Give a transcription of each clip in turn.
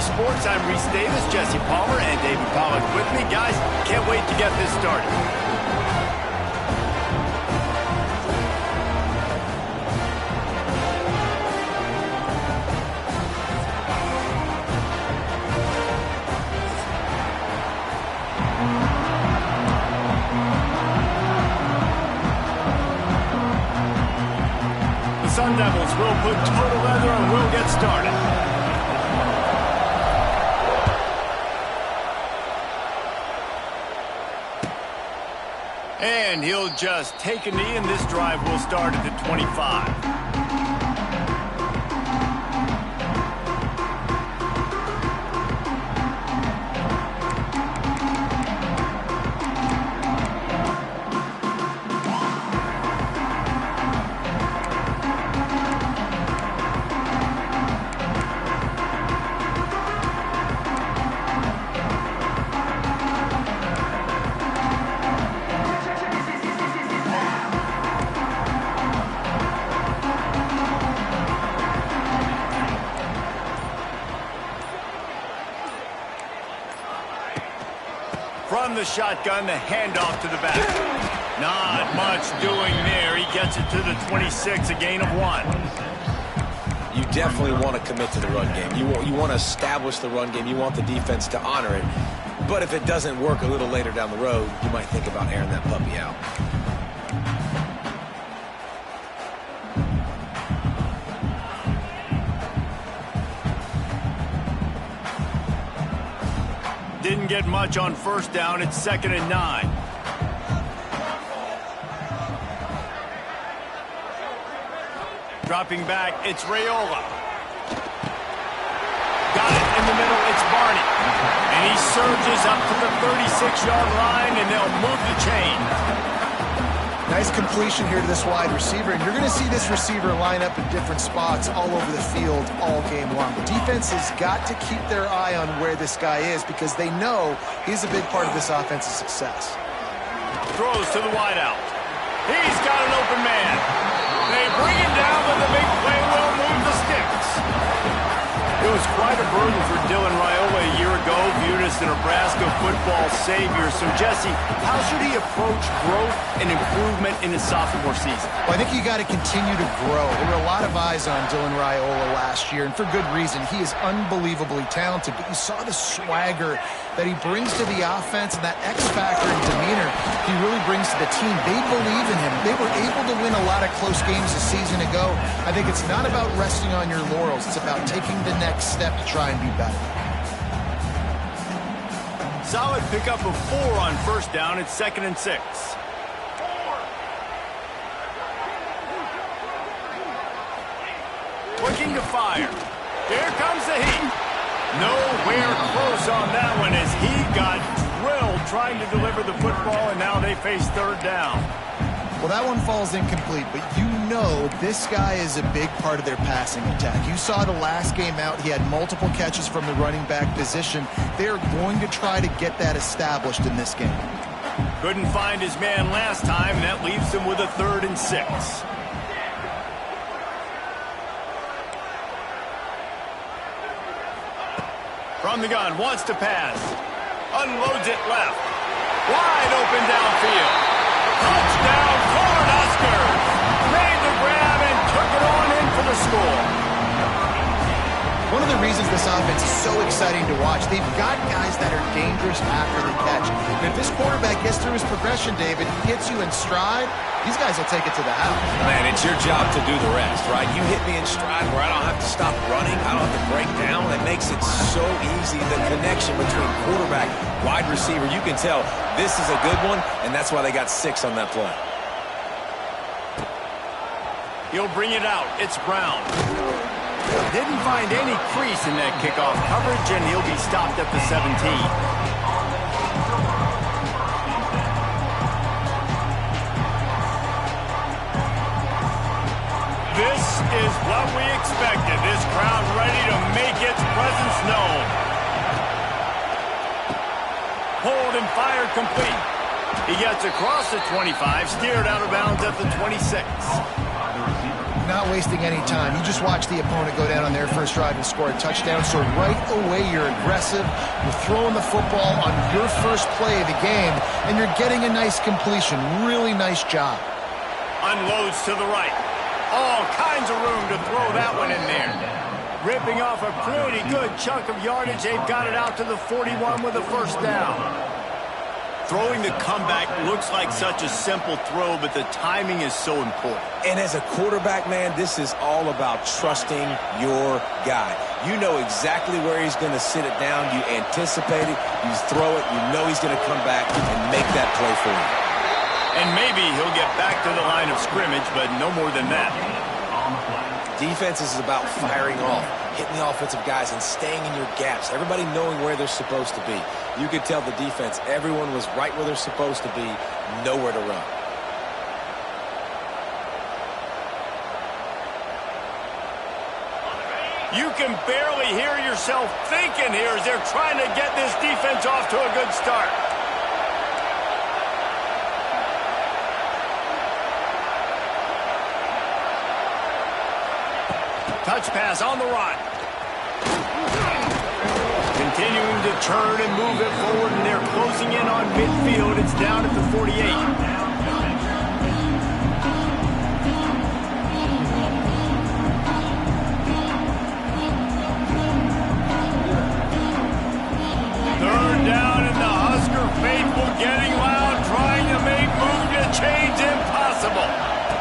Sports. I'm Reese Davis, Jesse Palmer, and David Pollack with me. Guys, can't wait to get this started. The Sun Devils will put total leather and we'll get started. And he'll just take a knee, and this drive will start at the 25. From the shotgun, the handoff to the back. Not much doing there. He gets it to the 26, a gain of 1. You definitely want to commit to the run game. You want to establish the run game. You want the defense to honor it. But if it doesn't work a little later down the road, you might think about airing that puppy out. Didn't get much on first down. It's 2nd and 9. Dropping back, it's Raiola. Got it in the middle, it's Barney. And he surges up to the 36-yard line, and they'll move the chain. Nice completion here to this wide receiver, and you're going to see this receiver line up in different spots all over the field all game long. The defense has got to keep their eye on where this guy is because they know he's a big part of this offense's success. Throws to the wideout. He's got an open man. They bring him down, but the big play will move the sticks. It was quite a burden for Dylan Raiola a year ago, viewed as the Nebraska football savior. So, Jesse, how should he approach growth and improvement in his sophomore season? Well, I think you got to continue to grow. There were a lot of eyes on Dylan Raiola last year, and for good reason. He is unbelievably talented, but you saw the swagger that he brings to the offense and that X factor and demeanor he really brings to the team. They believe in him. They were able to win a lot of close games a season ago. I think it's not about resting on your laurels. It's about taking the next step to try and be better. Solid pickup of 4 on first down. It's 2nd and 6. Looking to fire. Here comes the heat. Nowhere close on that one as he got drilled trying to deliver the football, and now they face 3rd down. Well, that one falls incomplete, but you know this guy is a big part of their passing attack. You saw the last game out. He had multiple catches from the running back position. They're going to try to get that established in this game. Couldn't find his man last time, and that leaves him with a 3rd and 6. From the gun, wants to pass. Unloads it left. Wide open downfield. Touchdown, Cornhuskers! Made the grab and took it on in for the score. One of the reasons this offense is so exciting to watch, they've got guys that are dangerous after the catch. And if this quarterback gets through his progression, David, hits you in stride, these guys will take it to the house. Man, it's your job to do the rest, right? You hit me in stride where I don't have to stop running. I don't have to break down. It makes it so easy. The connection between quarterback, wide receiver, you can tell this is a good one, and that's why they got 6 on that play. He'll bring it out. It's Brown. Didn't find any crease in that kickoff coverage, and he'll be stopped at the 17. This is what we expected. This crowd ready to make its presence known. Pulled and fired complete. He gets across the 25, steered out of bounds at the 26. not wasting any time. You just watch the opponent go down on their first drive and score a touchdown. So right away, you're aggressive. You're throwing the football on your first play of the game, and you're getting a nice completion. Really nice job. Unloads to the right. All kinds of room to throw that one in there. Ripping off a pretty good chunk of yardage. They've got it out to the 41 with a first down. Throwing the comeback looks like such a simple throw, but the timing is so important. And as a quarterback, man, this is all about trusting your guy. You know exactly where he's going to sit it down. You anticipate it. You throw it. You know he's going to come back and make that play for you. And maybe he'll get back to the line of scrimmage, but no more than that. Defense is about firing off, hitting the offensive guys, and staying in your gaps. Everybody knowing where they're supposed to be. You could tell the defense, everyone was right where they're supposed to be, nowhere to run. You can barely hear yourself thinking here as they're trying to get this defense off to a good start. Touch pass on the run. Continuing to turn and move it forward, and they're closing in on midfield. It's down at the 48. Third down, and the Husker faithful getting loud, trying to make move to change impossible.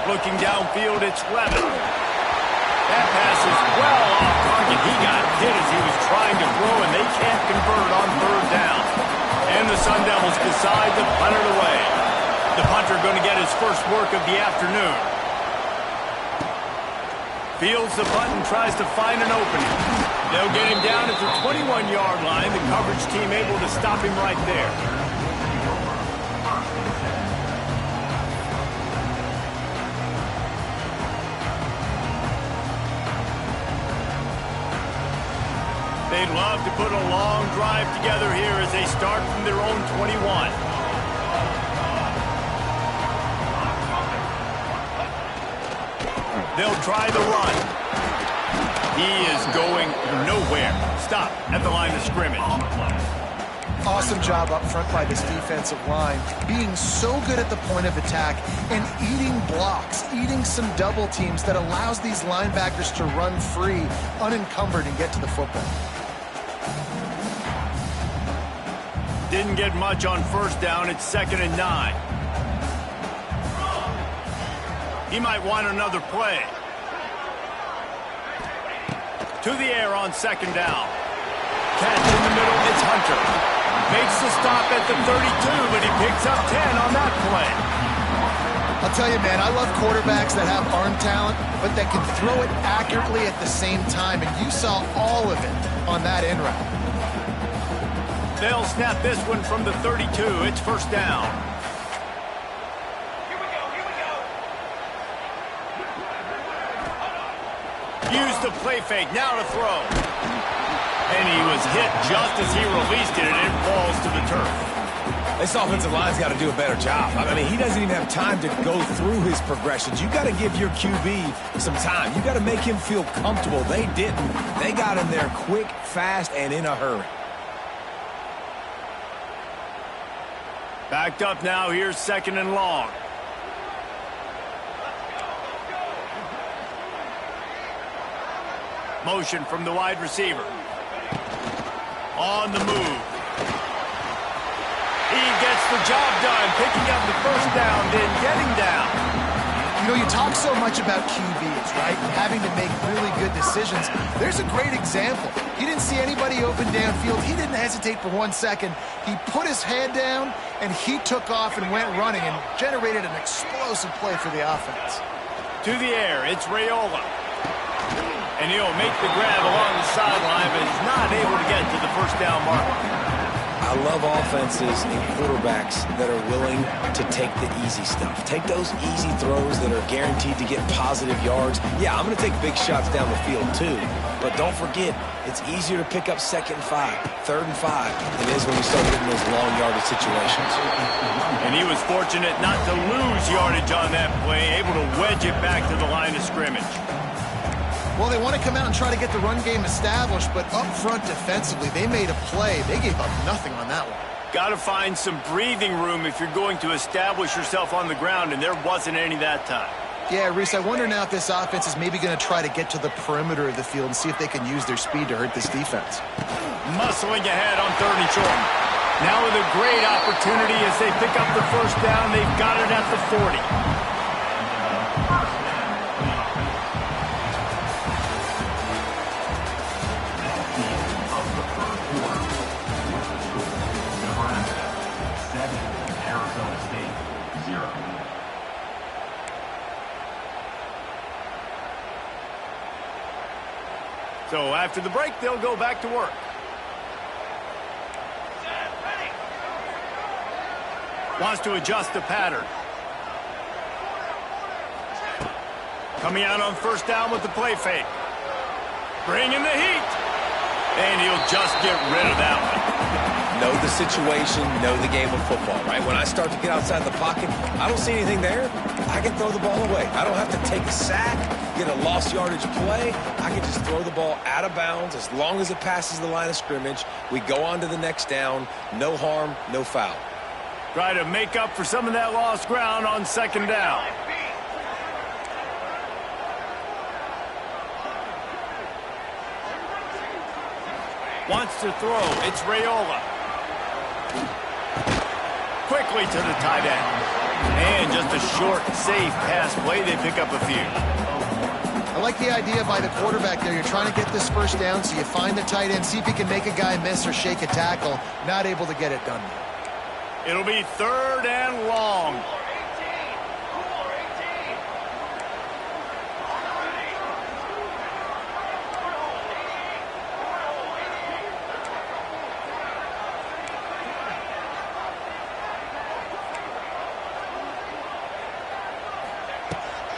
Looking downfield, it's Levin. That pass is well off target. He got hit as he was trying to throw, and they can't convert on third down. And the Sun Devils decide to punt it away. The punter going to get his first work of the afternoon. Fields the punt and tries to find an opening. They'll get him down at the 21-yard line. The coverage team able to stop him right there. They'd love to put a long drive together here as they start from their own 21. They'll try the run. He is going nowhere. Stop at the line of scrimmage. Awesome job up front by this defensive line, being so good at the point of attack and eating blocks, eating some double teams that allows these linebackers to run free, unencumbered, and get to the football. Didn't get much on first down. It's 2nd and 9. He might want another play. To the air on 2nd down. Catch in the middle. It's Hunter. Makes the stop at the 32, but he picks up 10 on that play. I'll tell you, man, I love quarterbacks that have arm talent, but that can throw it accurately at the same time, and you saw all of it on that end route. They'll snap this one from the 32. It's first down. Use the play fake. Now to throw. And he was hit just as he released it, and it falls to the turf. This offensive line's got to do a better job. I mean, he doesn't even have time to go through his progressions. You got to give your QB some time. You got to make him feel comfortable. They didn't. They got him there quick, fast, and in a hurry. Backed up now. Here's 2nd and long. Motion from the wide receiver. On the move. He gets the job done, picking up the first down, then getting down. You know, you talk so much about QBs, right? And having to make really good decisions. There's a great example. He didn't see anybody open downfield. He didn't hesitate for 1 second. He put his head down, and he took off and went running and generated an explosive play for the offense. To the air, it's Raiola. And he'll make the grab along the sideline, but he's not able to get to the first down marker. I love offenses and quarterbacks that are willing to take the easy stuff. Take those easy throws that are guaranteed to get positive yards. Yeah, I'm going to take big shots down the field too. But don't forget, it's easier to pick up 2nd and 5, 3rd and 5 than it is when you start getting those long yardage situations. And he was fortunate not to lose yardage on that play, able to wedge it back to the line of scrimmage. Well, they want to come out and try to get the run game established, but up front defensively, they made a play. They gave up nothing on that one. Got to find some breathing room if you're going to establish yourself on the ground, and there wasn't any that time. Yeah, Reese, I wonder now if this offense is maybe going to try to get to the perimeter of the field and see if they can use their speed to hurt this defense. Muscling ahead on 3rd and short. Now with a great opportunity as they pick up the 1st down. They've got it at the 40. So after the break, they'll go back to work. Wants to adjust the pattern. Coming out on 1st down with the play fake. Bringing the heat. And he'll just get rid of that one. Know the situation, know the game of football, right? When I start to get outside the pocket, I don't see anything there. I can throw the ball away. I don't have to take a sack, get a lost yardage play. I can just throw the ball out of bounds as long as it passes the line of scrimmage. We go on to the next down. No harm, no foul. Try to make up for some of that lost ground on 2nd down. Wants to throw. It's Raiola. Quickly to the tight end. And just a short, safe pass play. They pick up a few. I like the idea by the quarterback there. You're trying to get this 1st down, so you find the tight end, see if you can make a guy miss or shake a tackle. Not able to get it done. It'll be 3rd and long.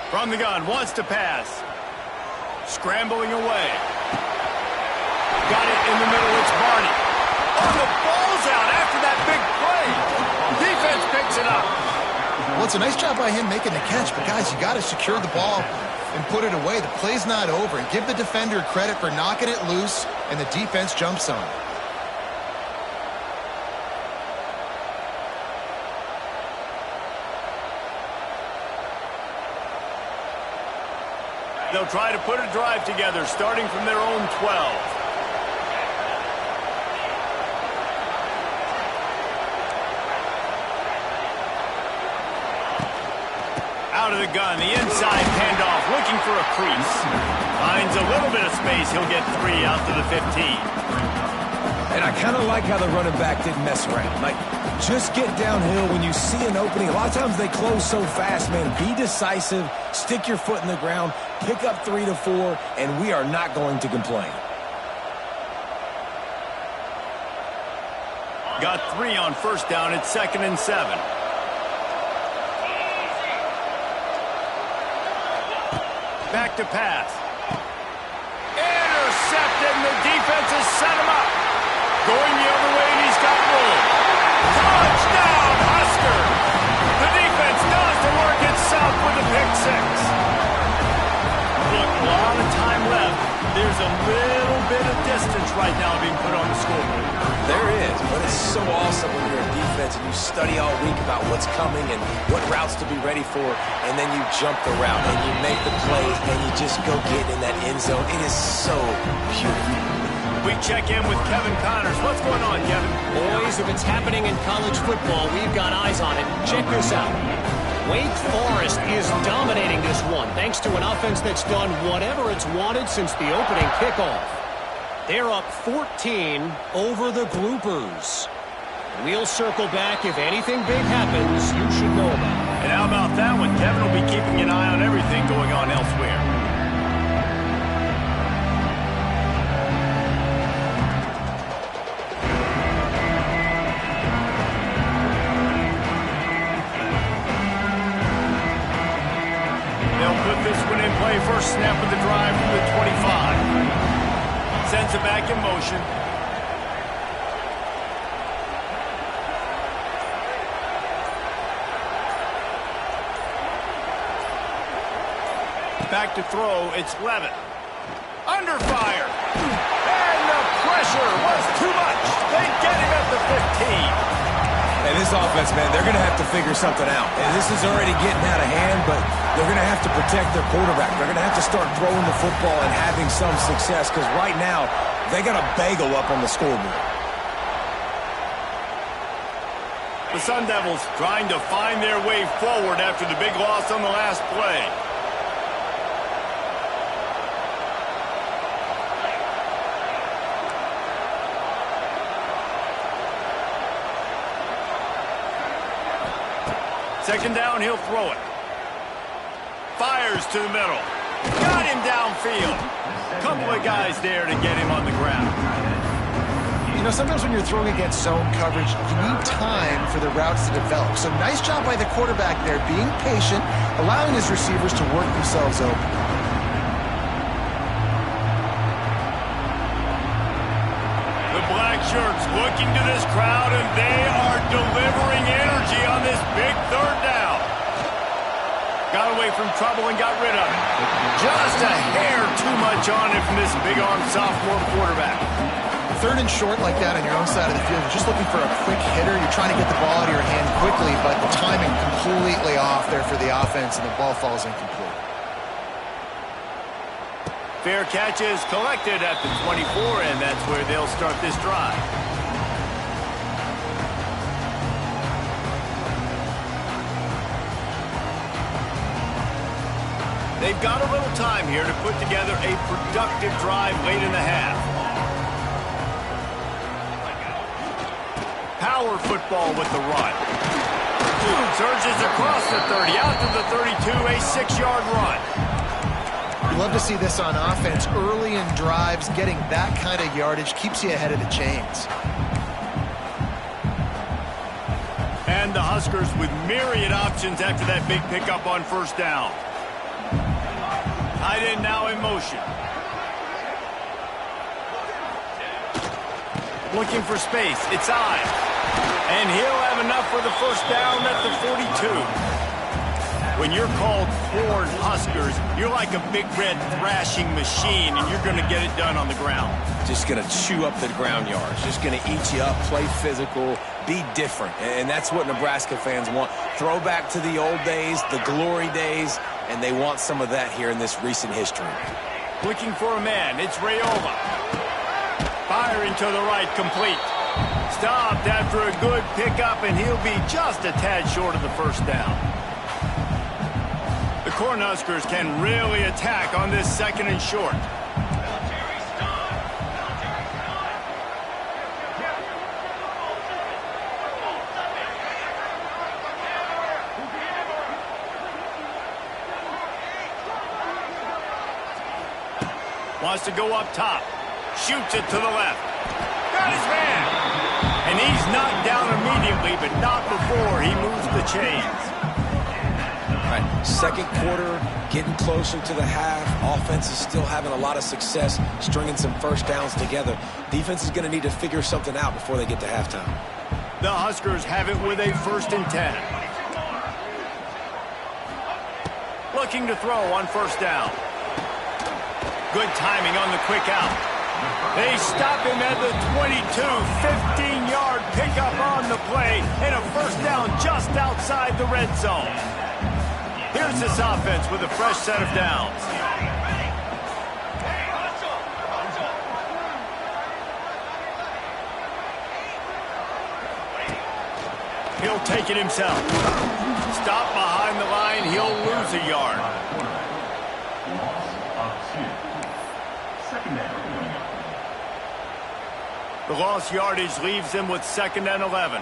From the gun, wants to pass. Scrambling away. Got it in the middle, it's Barney. Oh, the ball's out after that big play. Defense picks it up. Well, it's a nice job by him making the catch, but guys, you got to secure the ball and put it away. The play's not over. And give the defender credit for knocking it loose, and the defense jumps on it. They'll try to put a drive together, starting from their own 12. Out of the gun, the inside handoff, looking for a crease. Finds a little bit of space. He'll get 3 out to the 15. And I kind of like how the running back didn't mess around. Like, just get downhill when you see an opening. A lot of times they close so fast, man. Be decisive, stick your foot in the ground, pick up 3 to 4, and we are not going to complain. Got 3 on 1st down. It's 2nd and 7. Back to pass. Intercepted, and the defense has set him up. Going the other way, and he's got room. Touchdown, Husker! The defense does the work itself with a pick 6. Look, a lot of time left. There's a little bit of distance right now being put on the scoreboard. There is, but it's so awesome when you're a defense and you study all week about what's coming and what routes to be ready for, and then you jump the route and you make the play and you just go get in that end zone. It is so beautiful. We check in with Kevin Connors. What's going on, Kevin? Boys, if it's happening in college football, we've got eyes on it. Check this out. Wake Forest is dominating this one, thanks to an offense that's done whatever it's wanted since the opening kickoff. They're up 14 over the Groupers. We'll circle back. If anything big happens, you should know about it. And how about that one? Kevin will be keeping an eye on everything going on elsewhere. first snap of the drive from the 25. Sends it back in motion. Back to throw, it's Levitt. Under fire. And the pressure was too much. They get him at the 15. And this offense, man, they're going to have to figure something out. And this is already getting out of hand, but they're going to have to protect their quarterback. They're going to have to start throwing the football and having some success because right now they got a bagel up on the scoreboard. The Sun Devils trying to find their way forward after the big loss on the last play. Second down, he'll throw it. Fires to the middle. Got him downfield. Couple of guys there to get him on the ground. You know, sometimes when you're throwing against zone coverage, you need time for the routes to develop. So nice job by the quarterback there, being patient, allowing his receivers to work themselves open. The black shirts looking to this crowd, and they are delivering energy on this big third down. Got away from trouble and got rid of it. Just a hair too much on it from this big-armed sophomore quarterback. Third and short like that on your own side of the field, you're just looking for a quick hitter. You're trying to get the ball out of your hand quickly, but the timing completely off there for the offense, and the ball falls incomplete. Fair catch is collected at the 24, and that's where they'll start this drive. They've got a little time here to put together a productive drive late in the half. Power football with the run. Surges across the 30, out to the 32, a 6-yard run. You love to see this on offense. Early in drives, getting that kind of yardage keeps you ahead of the chains. And the Huskers with myriad options after that big pickup on first down. Tight end now in motion. Looking for space. It's I. And he'll have enough for the first down at the 42. When you're called Horned Huskers, you're like a big red thrashing machine, and you're going to get it done on the ground. Just going to chew up the ground yards. Just going to eat you up, play physical, be different. And that's what Nebraska fans want. Throw back to the old days, the glory days, and they want some of that here in this recent history. Looking for a man. It's Rayola. Firing to the right, complete. Stopped after a good pickup, and he'll be just a tad short of the first down. The Cornhuskers can really attack on this second and short. Wants to go up top. Shoots it to the left. Got his man. And he's knocked down immediately, but not before he moves the chains. All right, second quarter, getting closer to the half. Offense is still having a lot of success stringing some first downs together. Defense is going to need to figure something out before they get to halftime. The Huskers have it with a 1st and 10. Looking to throw on first down. Good timing on the quick out. They stop him at the 22, 15-yard pickup on the play, and a first down just outside the red zone. Here's this offense with a fresh set of downs. He'll take it himself. Stop behind the line, he'll lose a yard. The lost yardage leaves them with 2nd and 11.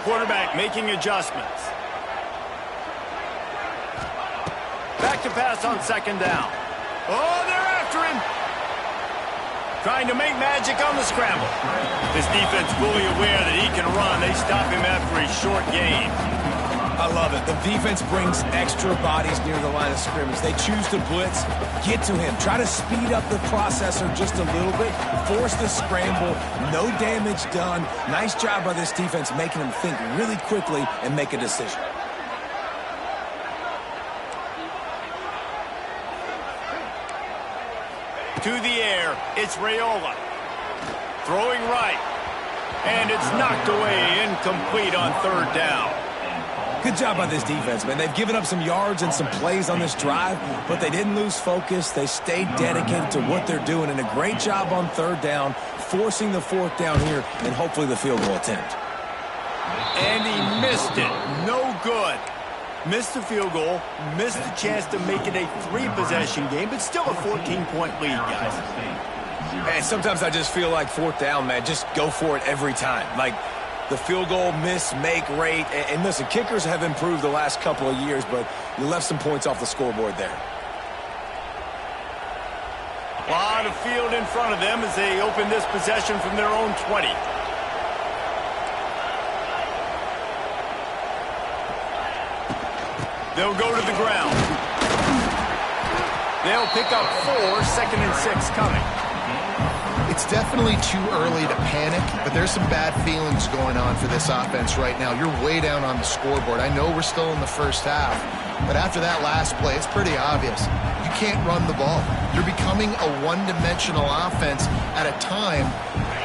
Quarterback making adjustments. Back to pass on 2nd down. Oh, they're after him. Trying to make magic on the scramble. This defense fully aware that he can run. They stop him after a short gain. I love it. The defense brings extra bodies near the line of scrimmage. They choose to blitz, get to him, try to speed up the processor just a little bit, force the scramble, no damage done. Nice job by this defense making him think really quickly and make a decision. To the air, it's Raiola. Throwing right. And it's knocked away, incomplete on third down. Good job by this defense, man. They've given up some yards and some plays on this drive, but they didn't lose focus. They stayed dedicated to what they're doing, and a great job on third down, forcing the fourth down here, and hopefully the field goal attempt. And he missed it. No good. Missed the field goal, missed the chance to make it a 3-possession game, but still a 14-point lead, guys. And sometimes I just feel like fourth down, man, just go for it every time. Like the field goal, miss, make rate. And listen, kickers have improved the last couple of years, but you left some points off the scoreboard there. A lot of field in front of them as they open this possession from their own 20. They'll go to the ground. They'll pick up 4, 2nd and 6 coming. It's definitely too early to panic, but there's some bad feelings going on for this offense right now. You're way down on the scoreboard. I know we're still in the first half, but after that last play, it's pretty obvious. You can't run the ball. You're becoming a one-dimensional offense at a time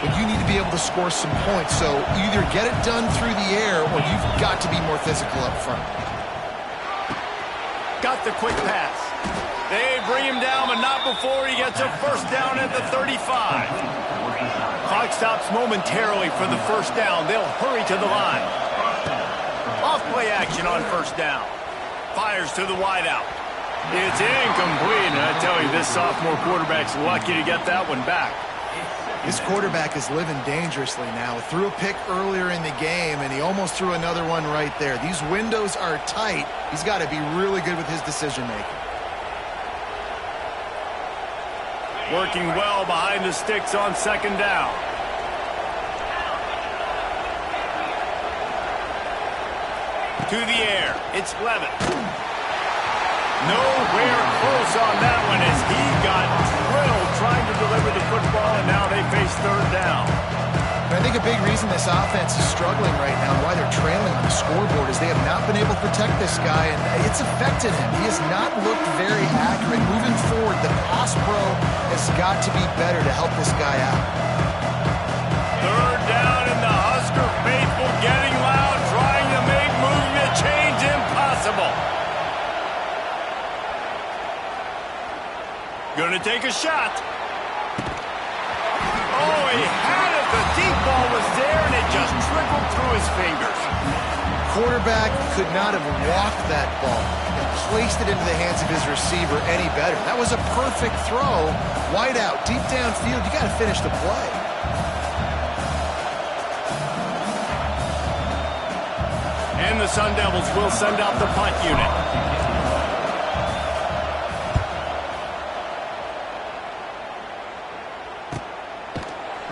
when you need to be able to score some points. So either get it done through the air or you've got to be more physical up front. Got the quick pass. They bring him down, but not before he gets a first down at the 35. Clock stops momentarily for the first down. They'll hurry to the line. Off-play action on first down. Fires to the wideout. It's incomplete, and I tell you, this sophomore quarterback's lucky to get that one back. This quarterback is living dangerously now. Threw a pick earlier in the game, and he almost threw another one right there. These windows are tight. He's got to be really good with his decision-making. Working well behind the sticks on second down. To the air, it's Levitt. Nowhere close on that one as he got drilled trying to deliver the football, and now they face third down. I think a big reason this offense is struggling right now and why they're trailing on the scoreboard is they have not been able to protect this guy, and it's affected him. He has not looked very accurate. Moving forward, the pass pro has got to be better to help this guy out. Third down, and the Husker faithful getting loud, trying to make movement change impossible. Gonna take a shot. Oh, he had it. The deep ball was there, and it just trickled through his fingers. Quarterback could not have walked that ball and placed it into the hands of his receiver any better. That was a perfect throw. Wide out, deep downfield. You got to finish the play. And the Sun Devils will send out the punt unit.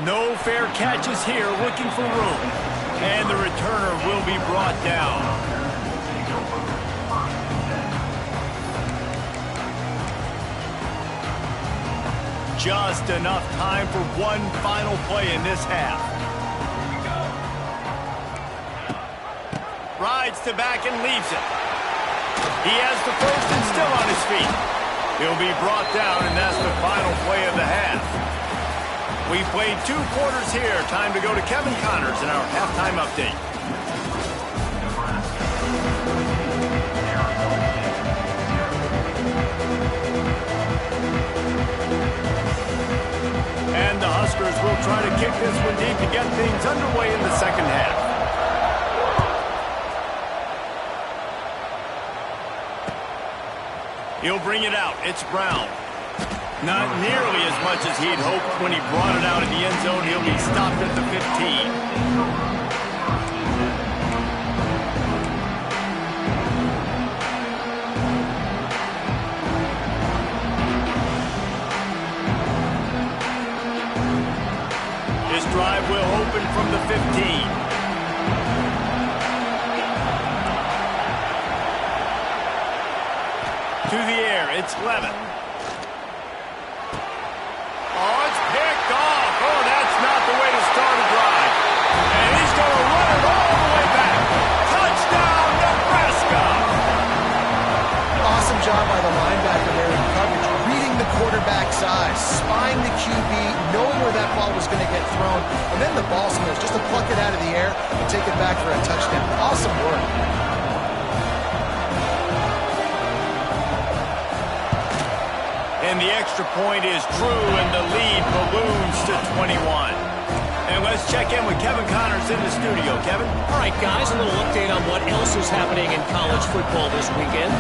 No fair catches here, looking for room. And the returner will be brought down. Just enough time for one final play in this half. Rides to back and leaves it. He has the first and still on his feet. He'll be brought down, and that's the final play of the half. We played 2 quarters here. Time to go to Kevin Connors in our halftime update. And the Huskers will try to kick this one deep to get things underway in the second half. He'll bring it out. It's Brown. Not nearly as much as he'd hoped when he brought it out in the end zone. He'll be stopped at the 15. This drive will open from the 15. It's Levin. Oh, it's picked off. Oh, that's not the way to start a drive. And he's going to run it all the way back. Touchdown, Nebraska. Awesome job by the linebacker there in coverage, reading the quarterback's eyes, spying the QB, knowing where that ball was going to get thrown, and then the ball skills just to pluck it out of the air and take it back for a touchdown. Awesome work. And the extra point is true, and the lead balloons to 21. And let's check in with Kevin Connors in the studio. Kevin? All right, guys, a little update on what else is happening in college football this weekend.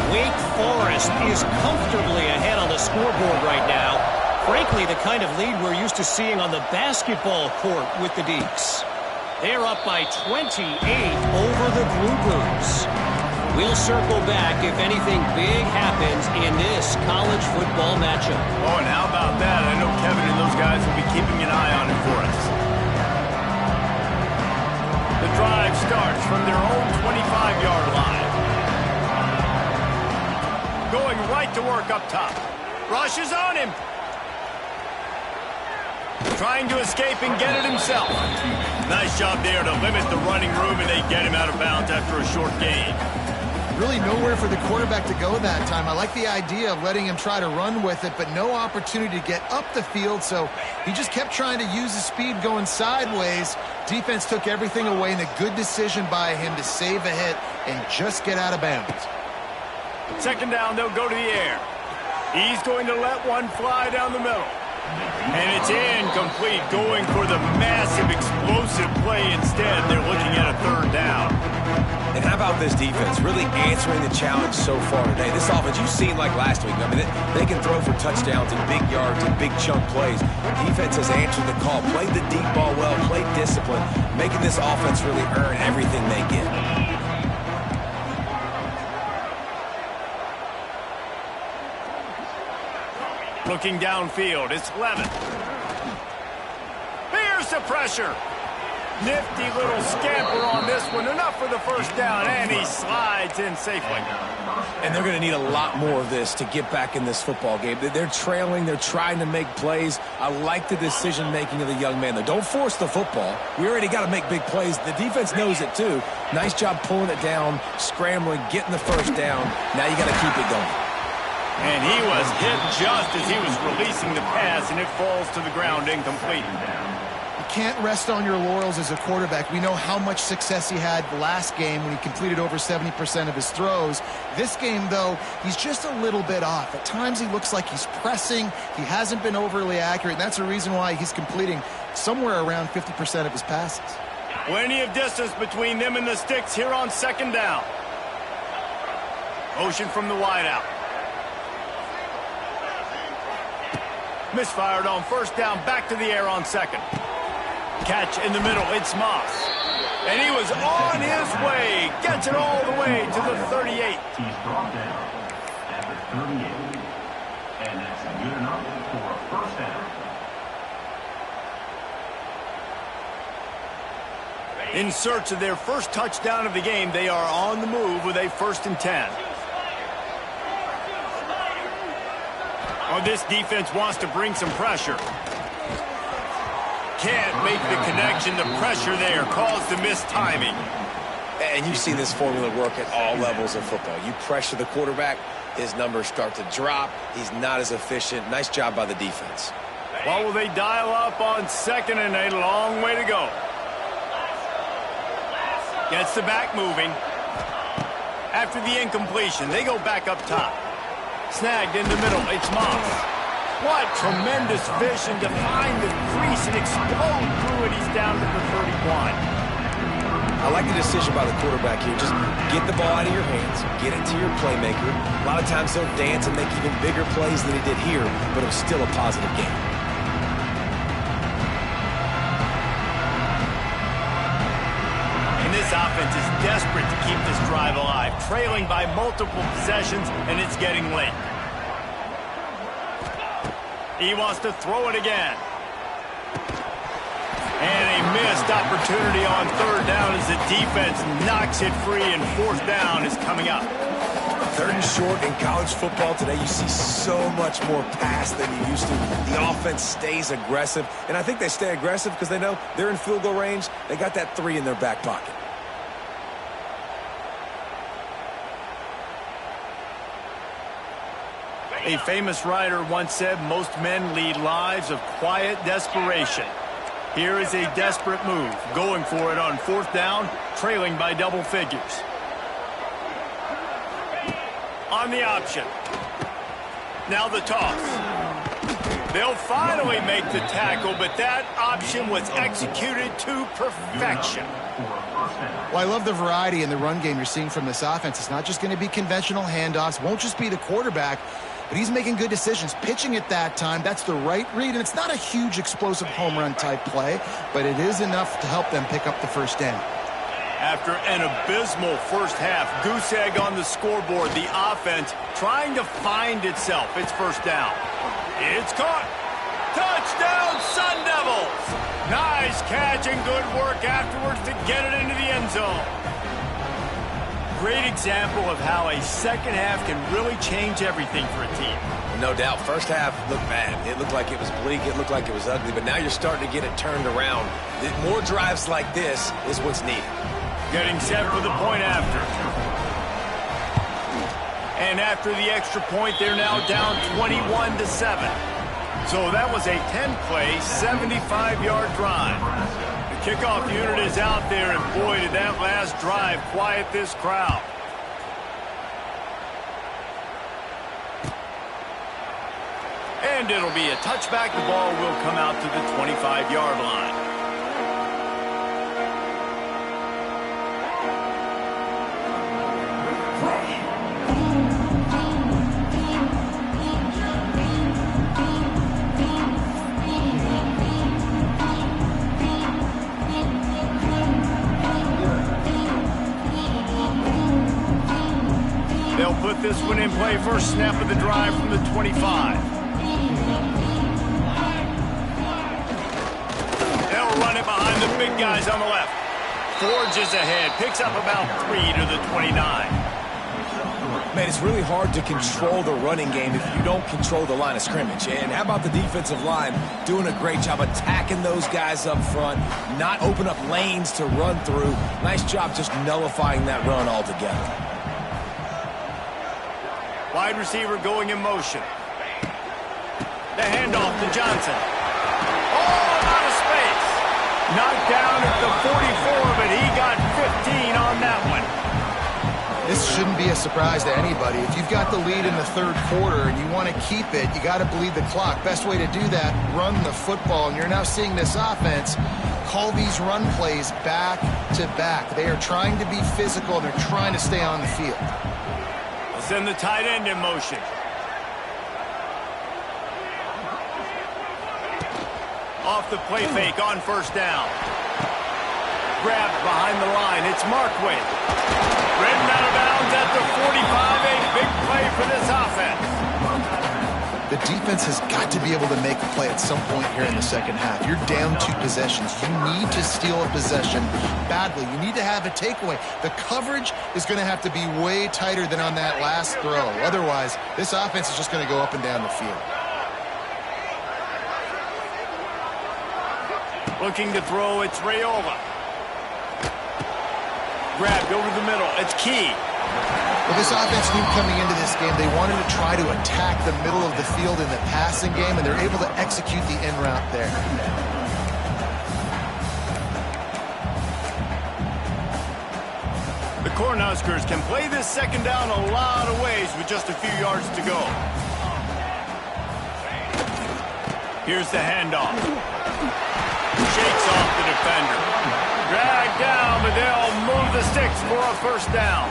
Wake Forest is comfortably ahead on the scoreboard right now. Frankly, the kind of lead we're used to seeing on the basketball court with the Deacs. They're up by 28 over the Blue Blues. We'll circle back if anything big happens in this college football matchup. Oh, and how about that? I know Kevin and those guys will be keeping an eye on it for us. The drive starts from their own 25-yard line. Going right to work up top. Rush is on him. Trying to escape and get it himself. Nice job there to limit the running room, and they get him out of bounds after a short gain. Really nowhere for the quarterback to go that time. I like the idea of letting him try to run with it, but no opportunity to get up the field, so he just kept trying to use his speed going sideways. Defense took everything away, and a good decision by him to save a hit and just get out of bounds. Second down, they'll go to the air. He's going to let one fly down the middle. And it's incomplete, going for the massive explosive play instead. They're looking at a third down. And how about this defense really answering the challenge so far today? This offense, you've seen like last week. I mean, they can throw for touchdowns and big yards and big chunk plays. Defense has answered the call, played the deep ball well, played discipline, making this offense really earn everything they get. Looking downfield, it's Levin. Here's the pressure. Nifty little scamper on this one. Enough for the first down, and he slides in safely. And they're going to need a lot more of this to get back in this football game. They're trailing. They're trying to make plays. I like the decision-making of the young man, though. Don't force the football. We already got to make big plays. The defense knows it, too. Nice job pulling it down, scrambling, getting the first down. Now you got to keep it going. And he was hit just as he was releasing the pass, and it falls to the ground incomplete. You can't rest on your laurels as a quarterback. We know how much success he had the last game when he completed over 70% of his throws. This game, though, he's just a little bit off. At times he looks like he's pressing. He hasn't been overly accurate, and that's the reason why he's completing somewhere around 50% of his passes. Plenty of distance between them and the sticks here on second down. Motion from the wideout. Misfired on first down, back to the air on second. Catch in the middle, it's Moss. And he was on his way, gets it all the way to the 38. He's brought down at the 38. And that's good enough for a first down. In search of their first touchdown of the game, they are on the move with a 1st and 10. Oh, this defense wants to bring some pressure. Can't make the connection. The pressure there caused the missed timing. And you've seen this formula work at all levels of football. You pressure the quarterback, his numbers start to drop. He's not as efficient. Nice job by the defense. Well, will they dial up on second and a long way to go? Gets the back moving. After the incompletion, they go back up top. Snagged in the middle, it's Moss. What tremendous vision to find the crease and explode through it. He's down to the 31. I like the decision by the quarterback here. Just get the ball out of your hands, get it to your playmaker. A lot of times they'll dance and make even bigger plays than he did here, but it was still a positive game. And this offense is desperate to keep this drive alive, trailing by multiple possessions, and it's getting late. He wants to throw it again. And a missed opportunity on third down as the defense knocks it free, and fourth down is coming up. Third and short in college football today, you see so much more pass than you used to. The offense stays aggressive, and I think they stay aggressive because they know they're in field goal range. They got that 3 in their back pocket. A famous writer once said, most men lead lives of quiet desperation. Here is a desperate move, going for it on 4th down, trailing by double figures. On the option. Now the toss. They'll finally make the tackle, but that option was executed to perfection. Well, I love the variety in the run game you're seeing from this offense. It's not just going to be conventional handoffs, won't just be the quarterback, but he's making good decisions. Pitching at that time, that's the right read, and it's not a huge explosive home run type play, but it is enough to help them pick up the first down. After an abysmal first half, goose egg on the scoreboard, the offense trying to find itself. It's first down. It's caught. Touchdown, Sun Devils! Nice catch and good work afterwards to get it into the end zone. Great example of how a second half can really change everything for a team. No doubt. First half looked bad. It looked like it was bleak. It looked like it was ugly. But now you're starting to get it turned around. More drives like this is what's needed. Getting set for the point after. And after the extra point, they're now down 21-7. So that was a 10-play, 75-yard drive. The kickoff unit is out there, and boy, did that last drive quiet this crowd. And it'll be a touchback. The ball will come out to the 25-yard line. They'll put this one in play. First snap of the drive from the 25. They'll run it behind the big guys on the left. Forges ahead. Picks up about 3 to the 29. Man, it's really hard to control the running game if you don't control the line of scrimmage. And how about the defensive line doing a great job attacking those guys up front, not open up lanes to run through. Nice job just nullifying that run altogether. Wide receiver going in motion. The handoff to Johnson. Oh, out of space. Knocked down at the 44, but he got 15 on that one. This shouldn't be a surprise to anybody. If you've got the lead in the third quarter and you want to keep it, you got to bleed the clock. Best way to do that, run the football. And you're now seeing this offense call these run plays back to back. They are trying to be physical, and they're trying to stay on the field. Send the tight end in motion. Off the play fake on first down. Grabbed behind the line. It's Markway. Ridden out of bounds at the 45. A big play for this offense. The defense has got to be able to make a play at some point here in the second half. You're down 2 possessions. You need to steal a possession badly. You need to have a takeaway. The coverage is going to have to be way tighter than on that last throw. Otherwise, this offense is just going to go up and down the field. Looking to throw, it's Raiola. Grabbed over the middle. It's Key. Well, this offense knew coming into this game they wanted to try to attack the middle of the field in the passing game, and they're able to execute the in route there. The Cornhuskers can play this second down a lot of ways with just a few yards to go. Here's the handoff. Shakes off the defender. Dragged down, but they'll move the sticks for a first down.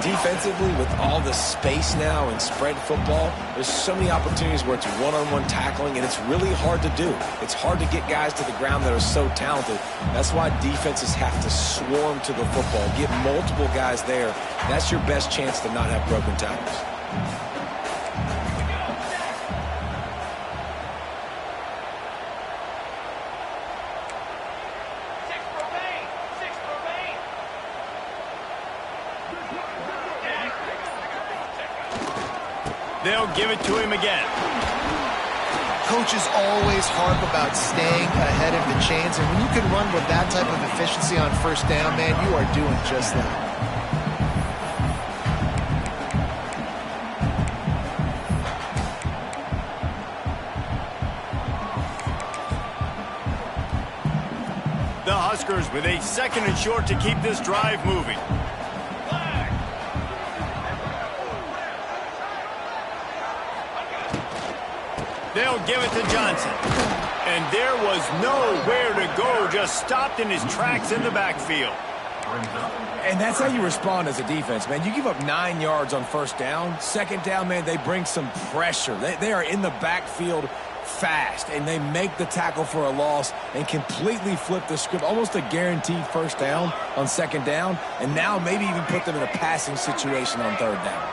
Defensively, with all the space now and spread football, there's so many opportunities where it's one-on-one tackling, and it's really hard to do. It's hard to get guys to the ground that are so talented. That's why defenses have to swarm to the football, get multiple guys there. That's your best chance to not have broken tackles. They'll give it to him again. Coaches always harp about staying ahead of the chains, and when you can run with that type of efficiency on first down, man, you are doing just that. The Huskers with a 2nd and short to keep this drive moving. They'll give it to Johnson. And there was nowhere to go, just stopped in his tracks in the backfield. And that's how you respond as a defense, man. You give up 9 yards on first down. 2nd down, man, they bring some pressure. They are in the backfield fast, and they make the tackle for a loss and completely flip the script. Almost a guaranteed first down on 2nd down, and now maybe even put them in a passing situation on 3rd down.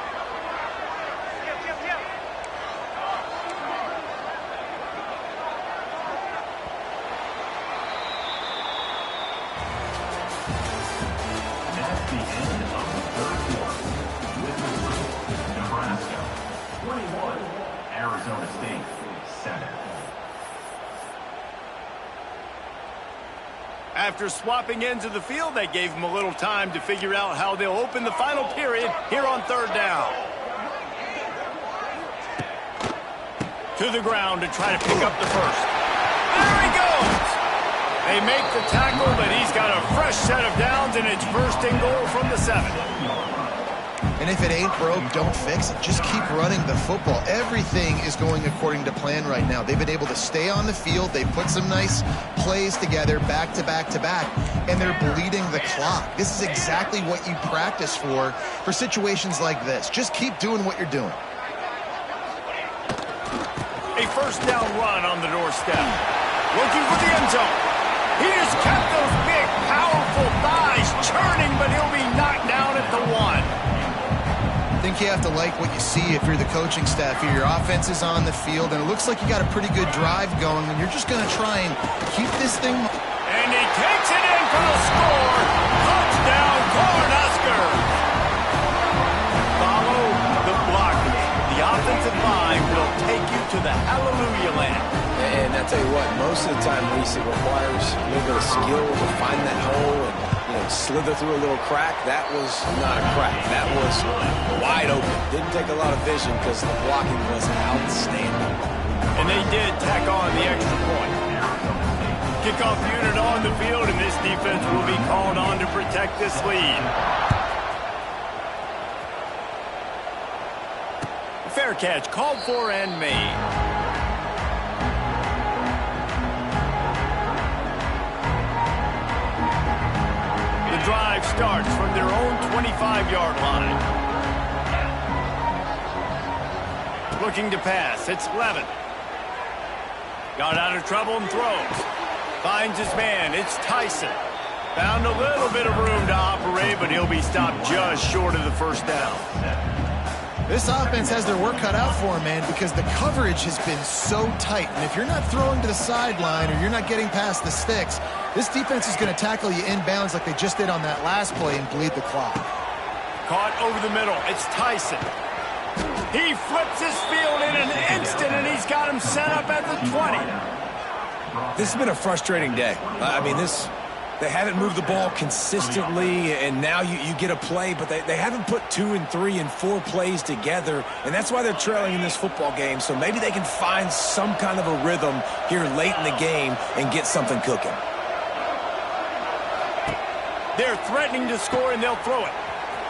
That's the end of the 3rd quarter. With the result, Nebraska 21, Arizona State 7. After swapping ends of the field, they gave him a little time to figure out how they'll open the final period here on 3rd down. To the ground to try to pick up the first. There he goes! They make the tackle, but he's got a fresh set of downs, and it's 1st and goal from the 7. And if it ain't broke, don't fix it. Just keep running the football. Everything is going according to plan right now. They've been able to stay on the field. They put some nice plays together back to back to back, and they're bleeding the clock. This is exactly what you practice for situations like this. Just keep doing what you're doing. A 1st down run on the doorstep. Looking for the end zone. He just kept those big, powerful thighs churning, but he'll be knocked down at the 1. I think you have to like what you see if you're the coaching staff here. Your offense is on the field, and it looks like you got a pretty good drive going, and you're just going to try and keep this thing. And he takes it in for the score. Touchdown, Cornhuskers. Follow the blocking. The offensive line will take you to the hallelujah land. And I tell you what, most of the time, Reese, it requires a little bit of skill to find that hole and slither through a little crack. That was not a crack. That was wide open. Didn't take a lot of vision because the blocking was outstanding. And they did tack on the extra point. Kickoff unit on the field, and this defense will be called on to protect this lead. Fair catch called for and made. The drive starts from their own 25-yard line. Looking to pass. It's Levin. Got out of trouble and throws. Finds his man. It's Tyson. Found a little bit of room to operate, but he'll be stopped just short of the 1st down. This offense has their work cut out for them, man, because the coverage has been so tight. And if you're not throwing to the sideline or you're not getting past the sticks, this defense is going to tackle you inbounds like they just did on that last play and bleed the clock. Caught over the middle. It's Tyson. He flips his field in an instant, and he's got him set up at the 20. This has been a frustrating day. I mean, they haven't moved the ball consistently, and now you get a play, but they haven't put 2 and 3 and 4 plays together, and that's why they're trailing in this football game. So maybe they can find some kind of a rhythm here late in the game and get something cooking. They're threatening to score, and they'll throw it.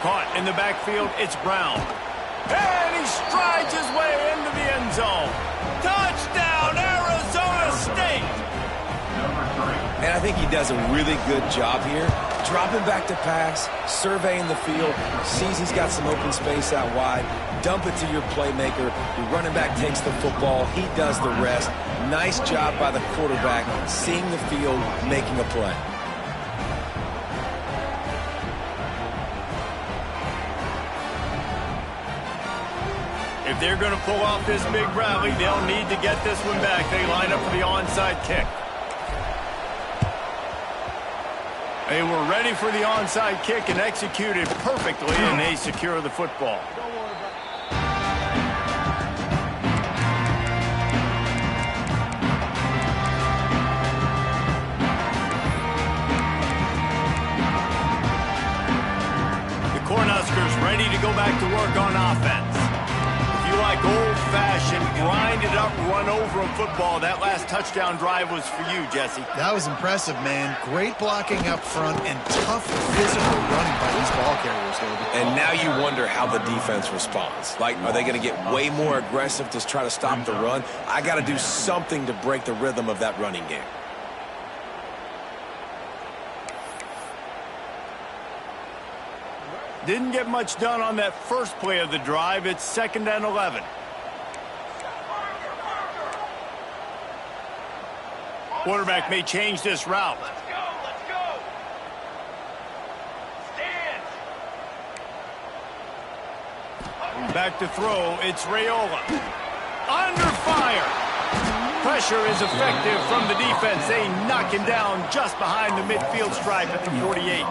Caught in the backfield, it's Brown. And he strides his way into the end zone. Touchdown, Arizona State! And I think he does a really good job here. Dropping back to pass, surveying the field, sees he's got some open space out wide, dump it to your playmaker. Your running back takes the football. He does the rest. Nice job by the quarterback, seeing the field, making a play. If they're going to pull off this big rally, they'll need to get this one back. They line up for the onside kick. They were ready for the onside kick and executed perfectly, and they secure the football. grind-it-up, run-over in football. That last touchdown drive was for you, Jesse. That was impressive, man. Great blocking up front and tough physical running by these ball carriers, David. And now you wonder how the defense responds. Like, are they going to get way more aggressive to try to stop the run? I got to do something to break the rhythm of that running game. Didn't get much done on that first play of the drive. It's 2nd and 11. Quarterback may change this route. Let's go. Stand. Back to throw. It's Raiola. Under fire. Pressure is effective from the defense. They knock him down just behind the midfield stripe at the 48.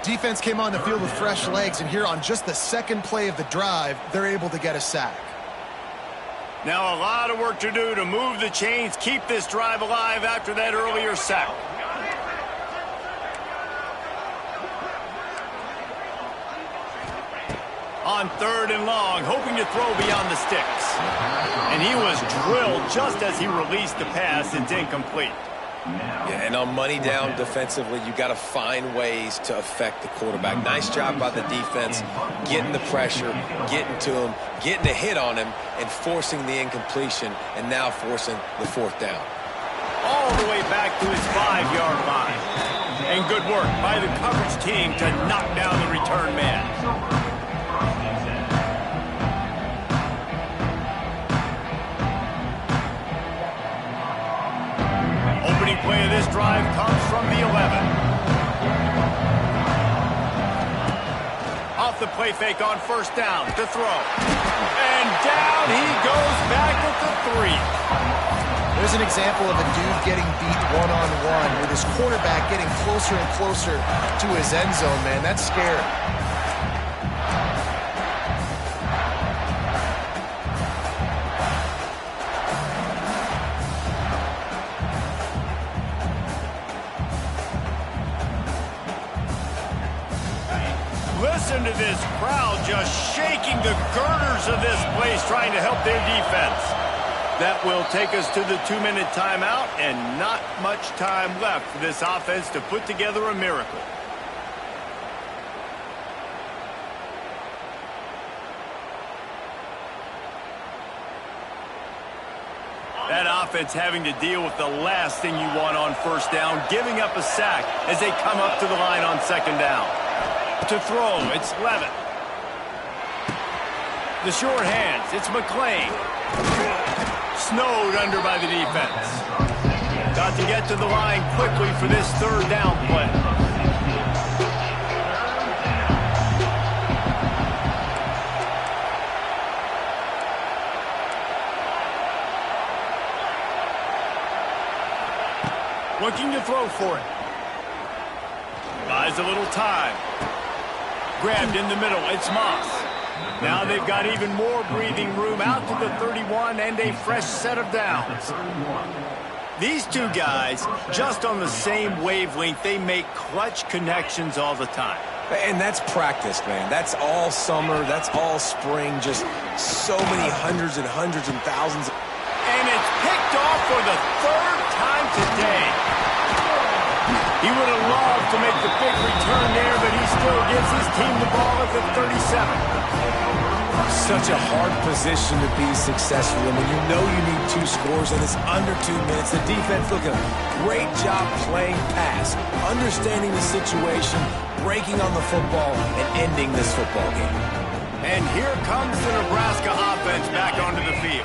Defense came on the field with fresh legs, and here on just the second play of the drive, they're able to get a sack. Now a lot of work to do to move the chains, keep this drive alive after that earlier sack. On 3rd and long, hoping to throw beyond the sticks. And he was drilled just as he released the pass. It's incomplete. Yeah, and on money down defensively, you got to find ways to affect the quarterback. Nice job by the defense, getting the pressure, getting to him, getting a hit on him, and forcing the incompletion, and now forcing the 4th down. All the way back to his 5-yard line. And good work by the coverage team to knock down the return man. Opening play of this drive comes from the 11. Off the play fake on 1st down to throw. And down he goes back at the 3. There's an example of a dude getting beat one-on-one with his quarterback getting closer and closer to his end zone, man. That's scary. Listen to this crowd just shaking the girders of this place, trying to help their defense. That will take us to the 2-minute timeout, and not much time left for this offense to put together a miracle. That offense having to deal with the last thing you want on 1st down, giving up a sack as they come up to the line on 2nd down. To throw, it's Levitt. The short hands, it's McClain. Snowed under by the defense. Got to get to the line quickly for this 3rd down play. Looking to throw for it. Buys a little time. Grabbed in the middle, it's Moss. Now they've got even more breathing room out to the 31 and a fresh set of downs. These two guys, just on the same wavelength, they make clutch connections all the time. And that's practice, man. That's all summer. That's all spring. Just so many hundreds and thousands. And it's picked off for the 3rd time today. He would have loved to make the big return there, but he still gives his team the ball at the 37. Such a hard position to be successful in when you know you need 2 scores and it's under 2 minutes. The defense looking a great job playing pass, understanding the situation, breaking on the football, and ending this football game. And here comes the Nebraska offense back onto the field.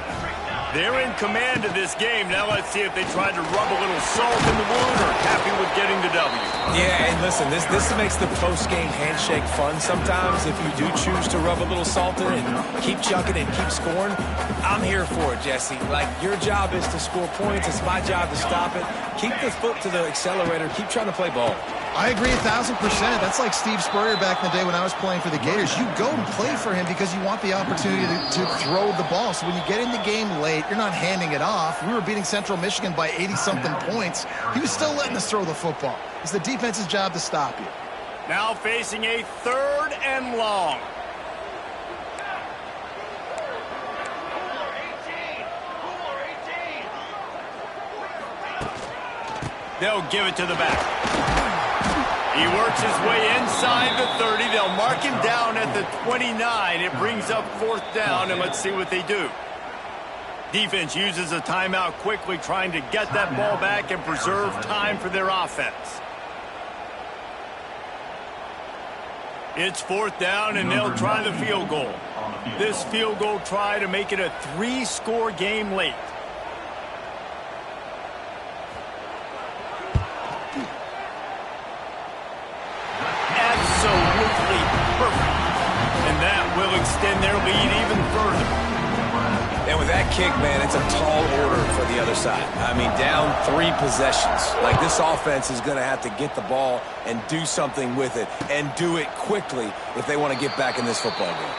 They're in command of this game. Now let's see if they try to rub a little salt in the wound or happy with getting the W. Yeah, and listen, this makes the post-game handshake fun sometimes. If you do choose to rub a little salt in and keep chucking and keep scoring, I'm here for it, Jesse. Like, your job is to score points. It's my job to stop it. Keep the foot to the accelerator. Keep trying to play ball. I agree 1,000%. That's like Steve Spurrier back in the day when I was playing for the Gators. You go and play for him because you want the opportunity to throw the ball. So when you get in the game late, you're not handing it off. We were beating Central Michigan by 80-something points. He was still letting us throw the football. It's the defense's job to stop you. Now facing a 3rd and long. They'll give it to the back. He works his way inside the 30. They'll mark him down at the 29. It brings up 4th down, and let's see what they do. Defense uses a timeout quickly, trying to get that ball back and preserve time for their offense. It's 4th down, and they'll try the field goal. This field goal try to make it a 3-score game late. Absolutely perfect. And that will extend their lead even further. And with that kick, man, it's a tall order for the other side. I mean, down 3 possessions. Like, this offense is going to have to get the ball and do something with it, and do it quickly if they want to get back in this football game.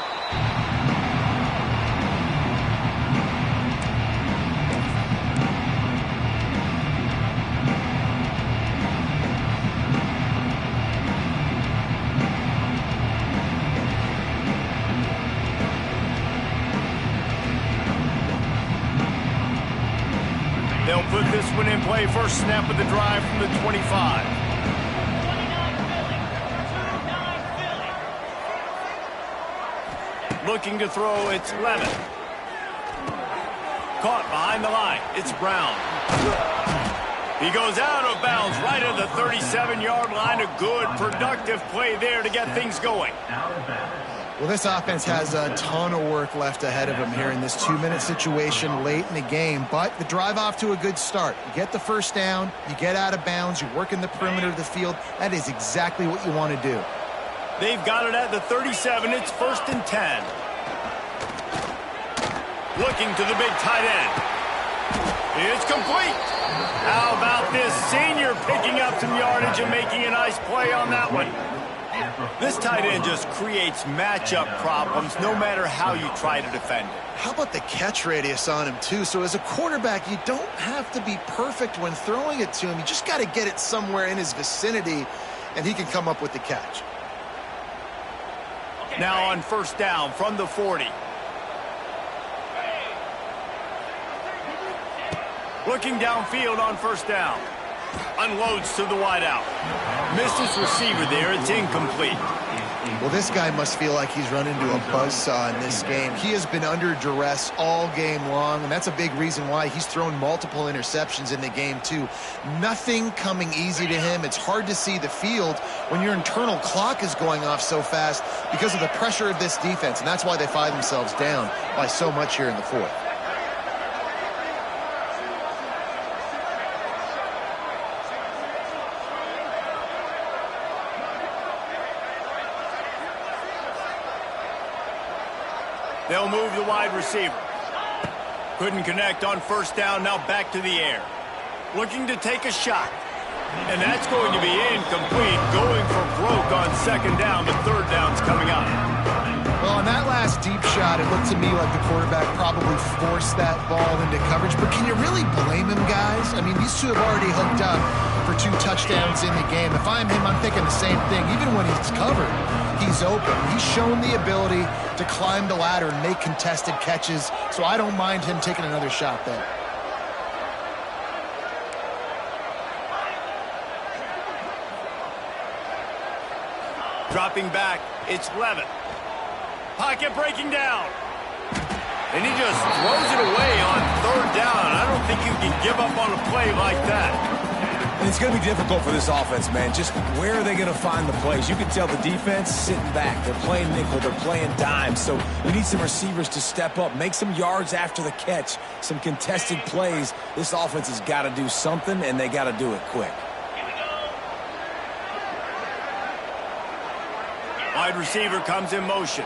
They'll put this one in play. First snap of the drive from the 25. Looking to throw, it's Levin. Caught behind the line. It's Brown. He goes out of bounds right at the 37-yard line. A good, productive play there to get things going. Well, this offense has a ton of work left ahead of them here in this 2-minute situation late in the game, but the drive off to a good start. You get the first down, you get out of bounds, you work in the perimeter of the field. That is exactly what you want to do. They've got it at the 37. It's 1st and 10. Looking to the big tight end. It's complete. How about this senior picking up some yardage and making a nice play on that one? This tight end just creates matchup problems no matter how you try to defend it. How about the catch radius on him, too? So as a quarterback, you don't have to be perfect when throwing it to him. You just got to get it somewhere in his vicinity, and he can come up with the catch. Now on 1st down from the 40. Looking downfield on 1st down. Unloads to the wideout. Missed his receiver there. It's incomplete. Well, this guy must feel like he's run into a buzzsaw in this game. He has been under duress all game long, and that's a big reason why he's thrown multiple interceptions in the game, too. Nothing coming easy to him. It's hard to see the field when your internal clock is going off so fast because of the pressure of this defense, and that's why they find themselves down by so much here in the 4th. They'll move the wide receiver. Couldn't connect on 1st down, now back to the air. Looking to take a shot. And that's going to be incomplete. Going for broke on 2nd down, but 3rd down's coming up. Well, on that last deep shot, it looked to me like the quarterback probably forced that ball into coverage. But can you really blame him, guys? I mean, these two have already hooked up for 2 touchdowns in the game. If I'm him, I'm thinking the same thing. Even when he's covered, he's open. He's shown the ability to climb the ladder and make contested catches, so I don't mind him taking another shot there. Dropping back, it's Levin. Pocket breaking down. And he just throws it away on 3rd down. I don't think you can give up on a play like that. And it's going to be difficult for this offense, man. Just where are they going to find the plays? You can tell the defense sitting back. They're playing nickel. They're playing dime. So you need some receivers to step up, make some yards after the catch, some contested plays. This offense has got to do something, and they got to do it quick. Wide receiver comes in motion.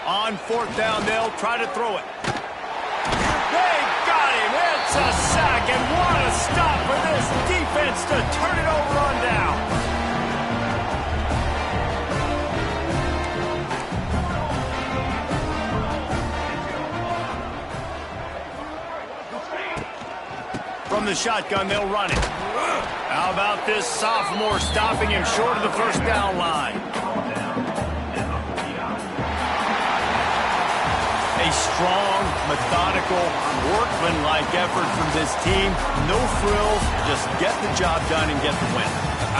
On 4th down, they'll try to throw it. They got him. It's a sack, and what a stop for this defense to turn it over on down. From the shotgun, they'll run it. How about this sophomore stopping him short of the 1st down line? A strong, methodical, workman-like effort from this team. No frills, just get the job done and get the win.